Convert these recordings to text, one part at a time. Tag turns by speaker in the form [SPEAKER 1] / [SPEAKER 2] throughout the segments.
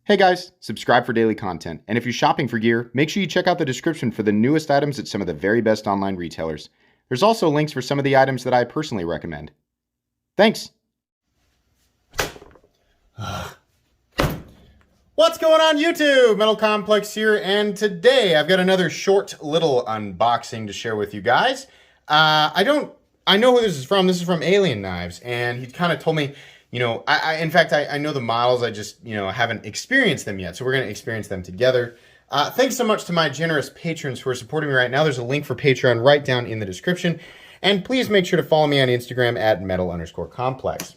[SPEAKER 1] Hey guys, subscribe for daily content, and if you're shopping for gear, make sure you check out the description for the newest items at some of the very best online retailers. There's also links for some of the items that I personally recommend. Thanks! What's going on YouTube? Metal Complex here, and today I've got another short little unboxing to share with you guys. I know who this is from. This is from Alien Knives, and he kind of told me, you know, in fact, I know the models, I just, haven't experienced them yet, so we're going to experience them together. Thanks so much to my generous patrons who are supporting me right now. There's a link for Patreon right down in the description, and please make sure to follow me on Instagram at metal_complex.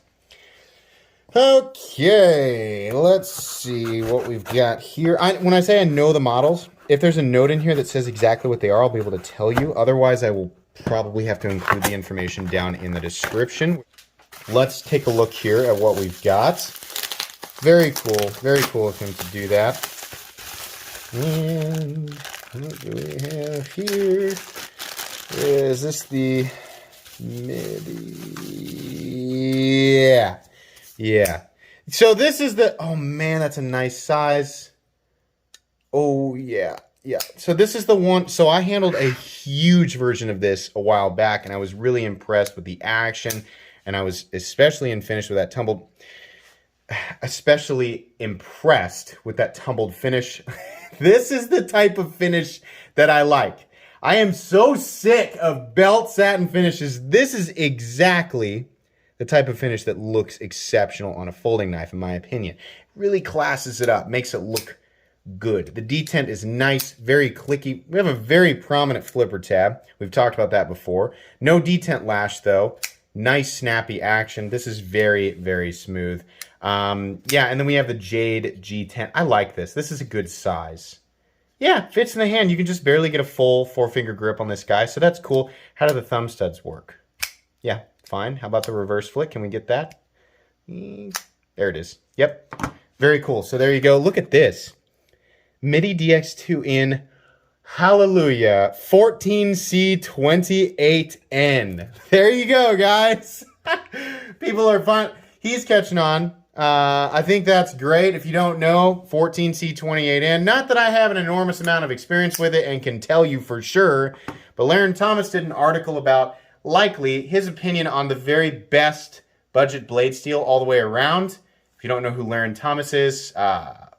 [SPEAKER 1] Okay, let's see what we've got here. When I say I know the models, if there's a note in here that says exactly what they are, I'll be able to tell you. Otherwise, I will probably have to include the information down in the description. Let's take a look here at what we've got. Very cool of him to do that. And what do we have here? Is this the MIDI? Yeah. So this is the, oh man, that's a nice size. Oh yeah. So this is the one, so I handled a huge version of this a while back, and I was really impressed with the action. And I was especially impressed with that tumbled finish. This is the type of finish that I like. I am so sick of belt satin finishes. This is exactly the type of finish that looks exceptional on a folding knife, in my opinion. It really classes it up, makes it look good. The detent is nice, very clicky. We have a very prominent flipper tab. We've talked about that before. No detent lash, though. Nice snappy action. This is very smooth. Yeah, and then we have the Jade G10. I like this. This is a good size. Yeah, fits in the hand. You can just barely get a full 4-finger grip on this guy, so that's cool. How do the thumb studs work? Yeah, fine. How about the reverse flick? Can we get that? There it is. Yep. Very cool. So there you go. Look at this. MIDI DX2 in hallelujah, 14C28N. There you go, guys. People are fun. He's catching on. I think that's great. If you don't know, 14C28N. Not that I have an enormous amount of experience with it and can tell you for sure, but Laren Thomas did an article about likely his opinion on the very best budget blade steel all the way around. If you don't know who Laren Thomas is,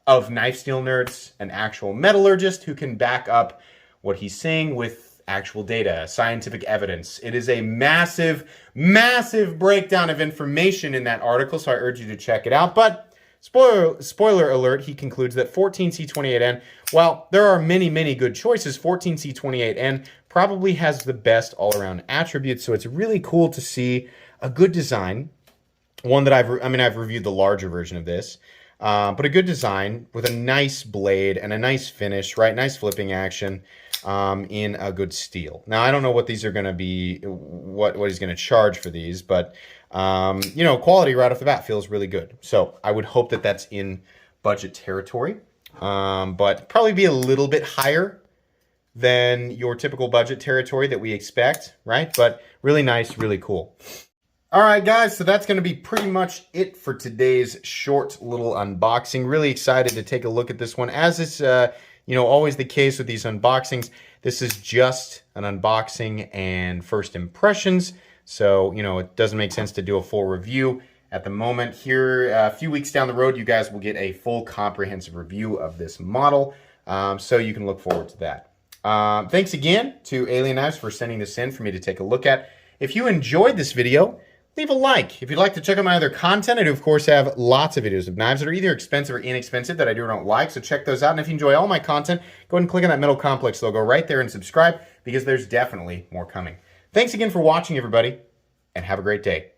[SPEAKER 1] of Knife Steel Nerds, an actual metallurgist who can back up what he's saying with actual data, scientific evidence. It is a massive breakdown of information in that article, so I urge you to check it out. But spoiler alert, he concludes that 14C28N, while there are many good choices, 14C28N probably has the best all-around attributes, so it's really cool to see a good design. One that I've reviewed the larger version of this, but a good design with a nice blade and a nice finish, right? Nice flipping action in a good steel. Now, I don't know what these are going to be, what he's going to charge for these, but, quality right off the bat feels really good. So I would hope that that's in budget territory, but probably be a little bit higher than your typical budget territory that we expect, right? But really nice, really cool. All right, guys, so that's going to be pretty much it for today's short little unboxing. Really excited to take a look at this one. As is, always the case with these unboxings, this is just an unboxing and first impressions. So, it doesn't make sense to do a full review at the moment. Here, a few weeks down the road, you guys will get a full comprehensive review of this model. So you can look forward to that. Thanks again to Alien Knives for sending this in for me to take a look at. If you enjoyed this video, leave a like. If you'd like to check out my other content, I do, of course, have lots of videos of knives that are either expensive or inexpensive that I do or don't like, so check those out. And if you enjoy all my content, go ahead and click on that Metal Complex logo right there and subscribe, because there's definitely more coming. Thanks again for watching, everybody, and have a great day.